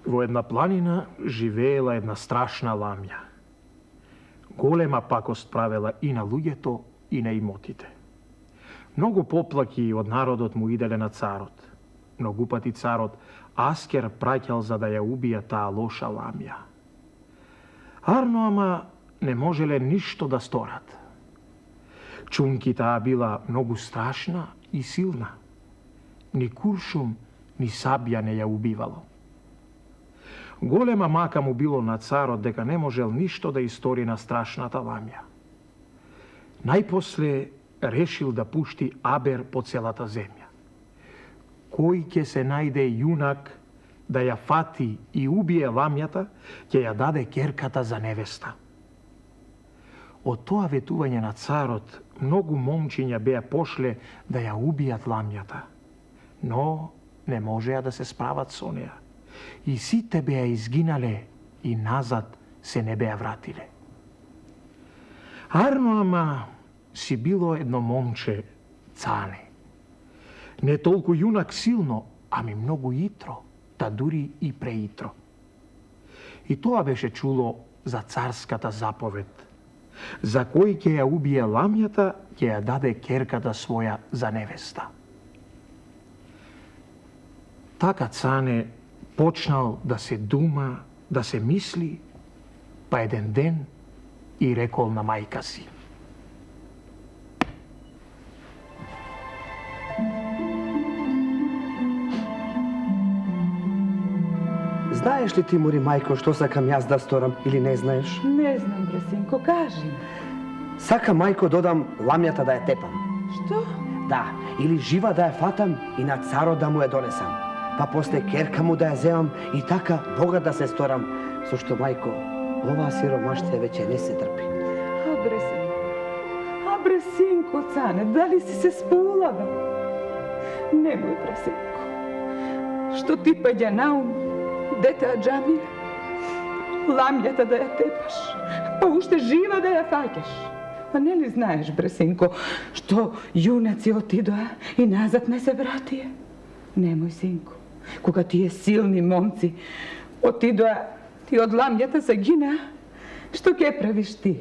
Во една планина живеела една страшна ламја. Голема пакост правела и на луѓето, и на имотите. Многу поплаки од народот му иделе на царот. Многу пати царот Аскер праќал за да ја убија таа лоша ламја. Арно ама не можеле ништо да сторат. Чунки таа била многу страшна и силна. Ни куршум, ни сабја не ја убивало. Голема мака му било на царот дека не можел ништо да истори на страшната ламја. Најпосле решил да пушти Абер по целата земја. Кој ќе се најде јунак да ја фати и убие ламјата, ќе ја даде керката за невеста. Од тоа ветување на царот, многу момчиња беа пошле да ја убијат ламјата, но не можеа да се справат со неа. И сите беа изгинале и назад се не беа вратиле. Арно ама си било едно момче, Цане. Не толку јунак силно, ами многу итро, та дури и преитро. И тоа беше чуло за царската заповед. За кој ќе ја убие ламјата, ќе ја даде керката своја за невеста. Така Цане почнал да се дума, да се мисли, па еден ден и рекол на мајка си: Знаеш ли ти, Мури, мајко, што сакам јас да сторам или не знаеш? Не знам, бре, синко, кажи. Сакам, мајко, додам ламјата да ја тепам. Што? Да, или жива да ја фатам и на царот да му ја донесам. Па после керка му да ја земам и така богат да се сторам, со што, мајко, оваа сиромаштија веќе не се трпи. А бре, синко, Цане, дали си се сполава? Немој, бре, синко. Што ти паѓа на ум? Дете аджамија, ламјата да ја тепаш, па уште жива да ја фаќаш. Па не ли знаеш, бре, синко, што јунаци отидоа и назад не се вратија? Немој, синко, кога тие силни момци отидоа и од ламјата загина, што ќе правиш ти?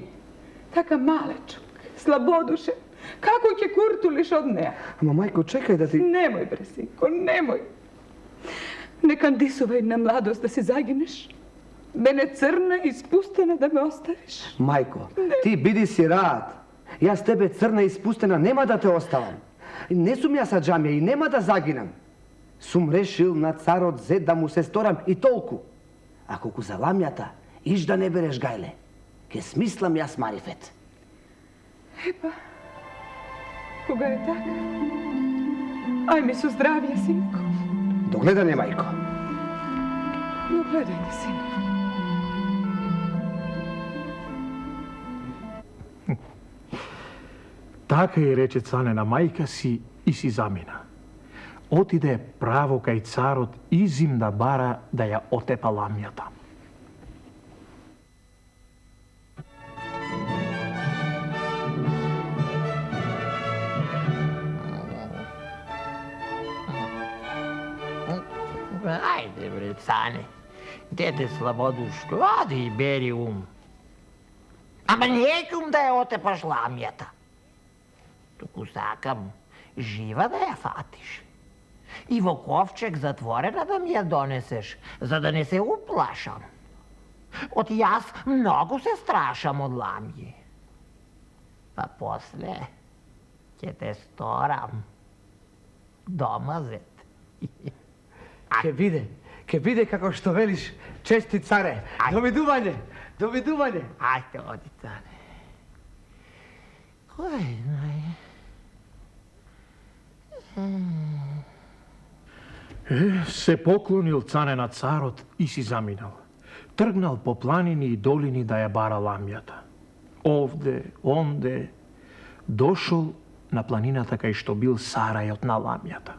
Така малечок, слабодушен, како ќе куртулиш од неа? Ама, мајко, чекај да ти... Немој, бре, синко, немој. Не кандисувај на младост да си загинеш. Мене црна и спустена да ме оставиш. Мајко, ти биди си рад. Јас тебе црна и спустена нема да те оставам. Не сум јас аджамија и нема да загинам. Сум решил на царот зет да му се сторам и толку. А колку за ламјата, иш да не береш гајле. Ке смислам јас марифет. Епа, кога е така? Ај ми со здравје, синко. До гледање, мајко. До гледање, сине. Така и рече Цане на мајка си и си замина. Отиде право кај царот и зим да бара да ја отепа ламјата. Ајде, бре, Цане, дете слабодушко, оди и бери ум. Ама неќум да ја отепаш ламјата. Туку сакам жива да ја фатиш. И во ковчег затворена да ми ја донесеш, за да не се уплашам. Од јас многу се страшам од ламји. Па после ќе те сторам домазет. Ке биде како што велиш, чести царе. Довидување, довидување. Ајде, оди, Цане. Кој знае? Се поклонил Цане на царот и си заминал. Тргнал по планини и долини да ја бара ламјата. Овде, онде, дошол на планината кај што бил сарајот на ламјата.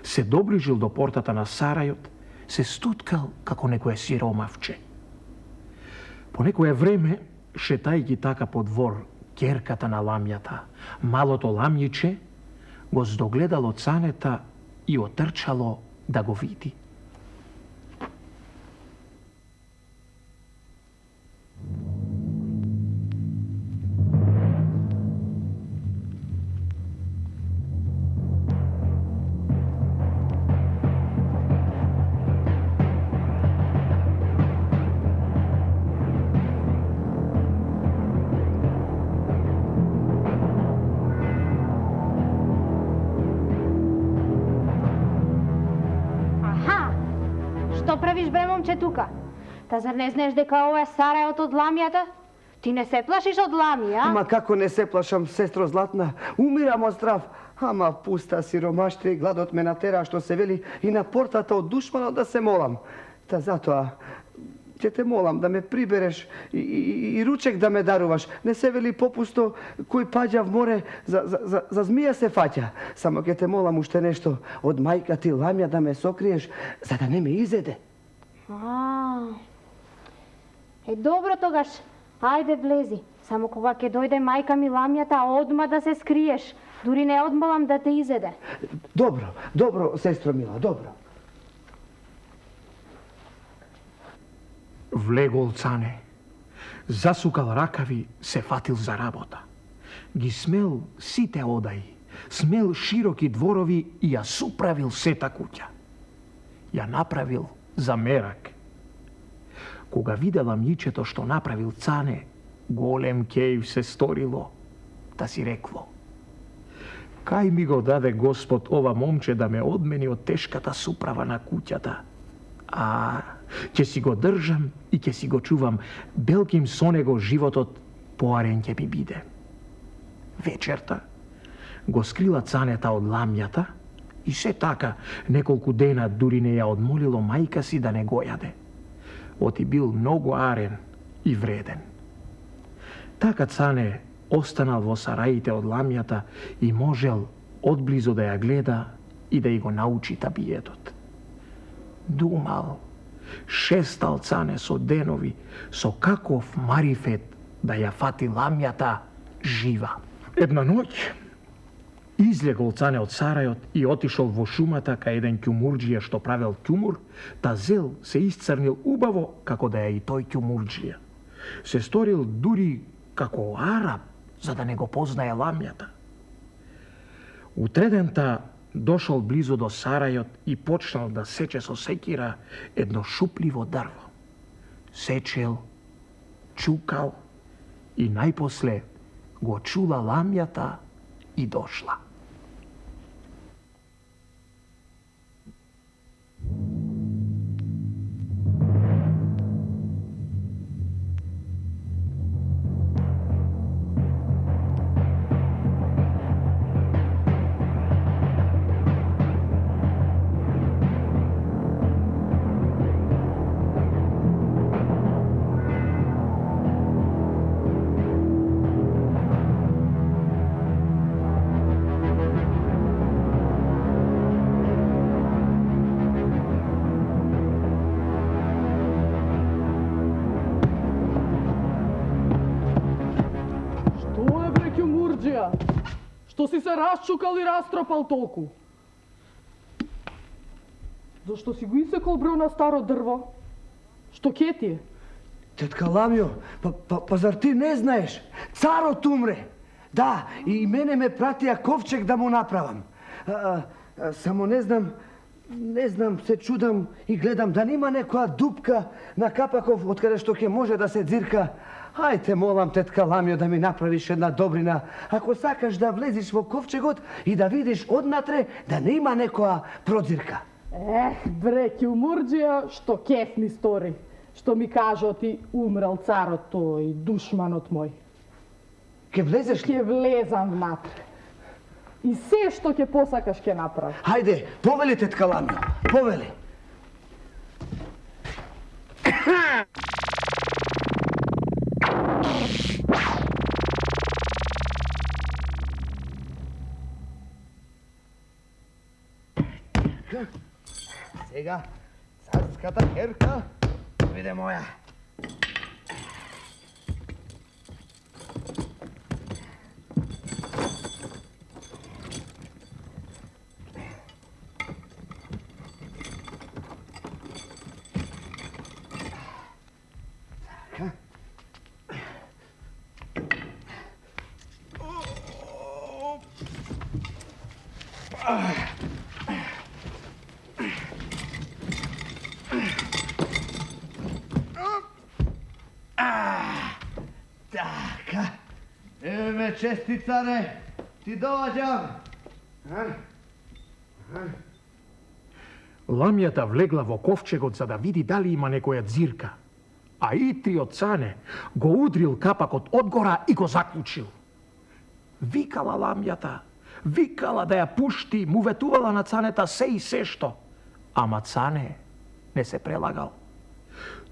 Се доближил до портата на сарајот, се стуткал како некое сиромавче. По некое време, шетајќи така по двор керката на ламјата, малото ламјиче го здогледало Цанета и отрчало да го види. момче тука. Та зар не знаеш дека ова е Сарајот од ламјата? Ти не се плашиш од лами, а? Ама како не се плашам, сестро Златна? Умирам од страв. Ама пуста сиромашта и гладот ме натера, што се вели, и на портата од душманот да се молам. Та затоа ќе те молам да ме прибереш и ручек да ме даруваш. Не се вели попусто, кој паѓа в море, за змија се фаќа. Само ќе те молам уште нешто, од мајка ти ламја да ме сокриеш, за да не ме изеде. Добро тогаш, ајде влези. Само кога ќе дојде мајка ми ламјата, одма да се скриеш. Дури не одмолам да те изеде. Добро, сестро мила, добро. Влегол Цане, засукал ракави, се фатил за работа. Ги смел сите одаи, смел широки дворови и ја суправил сета куќа. Ја направил за мерак. Кога видела мјичето што направил Цане, голем кејв се сторило, да си рекло: кај ми го даде Господ ова момче да ме одмени од тешката суправа на куќата. Ќе си го држам и ќе си го чувам, белким со него животот поарен ќе ми биде. Вечерта го скрила Цанета од ламјата и се така неколку дена дури не ја одмолило мајка си да не го јаде. Оти бил многу арен и вреден. Така Цане останал во сараите од ламјата и можел одблизу да ја гледа и да ја го научи табиетот. Думал, шестал Цане со денови, со каков марифет да ја фати ламјата жива. Една ноќ излегол Цане од сарајот и отишол во шумата кај еден ќумурџија што правел ќумур, та зел се исцрнил убаво како да е и тој ќумурџија. Се сторил дури како араб, за да не го познае ламјата. Утредента дошол близу до сарајот и почнал да сече со секира едно шупливо дрво. Сечел, чукал и најпосле го чула ламјата и дошла. Што си се расчукал и растропал толку? Зашто си го исекол бро на старо дрво? Што ке ти е? Тетка Ламјо, па зар ти не знаеш? Царот умре. Да, и мене ме пратија ковчег да му направам. Само не знам, се чудам и гледам да нема некоја дупка на капаков од каде што ќе може да се дзирка. Ајте, молам, тетка Ламјо, да ми направиш една добрина. Ако сакаш да влезиш во ковчегот и да видиш однатре да не има некоја продзирка. Бре, ќумурџија, што кеф ми стори. Што ми кажа ти умрел царот тој, душманот мој. Ке влезеш ли? Ке влезам внатре. И се што ќе посакаш ке направи. Хајде, повели, тетка Ламјо, повели. Сега, царската керка биде моја. Така, еве ме чести царе, ти доаѓам. Ламјата влегла во ковчегот за да види дали има некоја дзирка, а Итриот цане го удрил капакот одгора и го заклучил. Викала ламјата, викала да ја пушти, му ветувала на цанета се и се што, ама цане не се прелагал.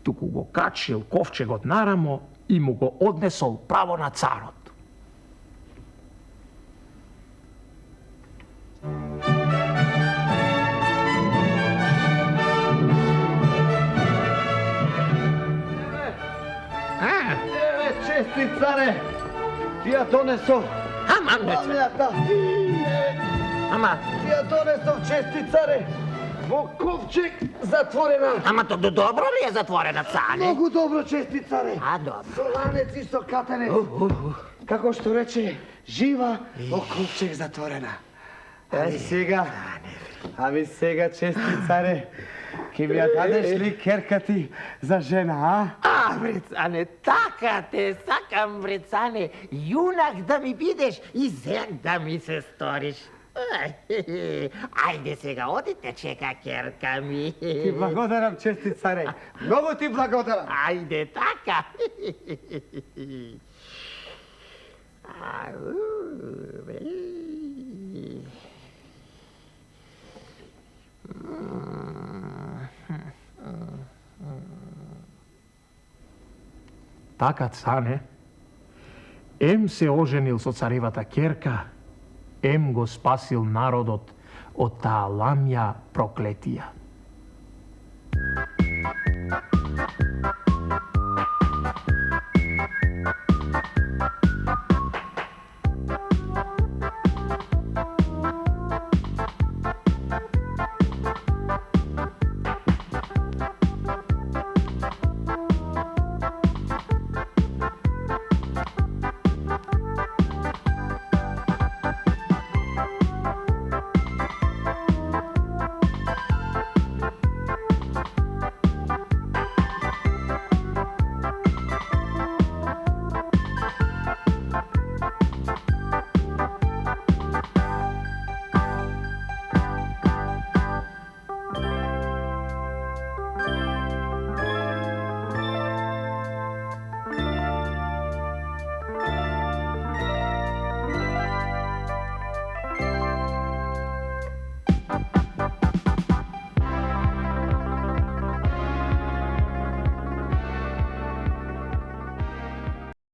Туку го качил ковчегот нарамо и му го однесол право на царот. Чести царе, ти ја донесов ламјата. Ама... Ти ја донесов, чести царе, во ковчег затворена. Ама то добро ли е затворена, цане? Многу добро, чести царе. А, добро. Со ланец и со катане. Како што рече, жива во ковчег затворена. Ами сега, чести царе, ке ми ја дадеш ли керкати за жена, а? А, брецане, така те сакам, брецане, јунак да ми бидеш и зек да ми се сториш. Ајде сега, одите, чека керка ми. Ти благодарам, чести царе. Многу ти благодарам. Ајде, така. Така цане, ем се оженил со царевата керка, ем го спасил народот од таа ламја проклетија.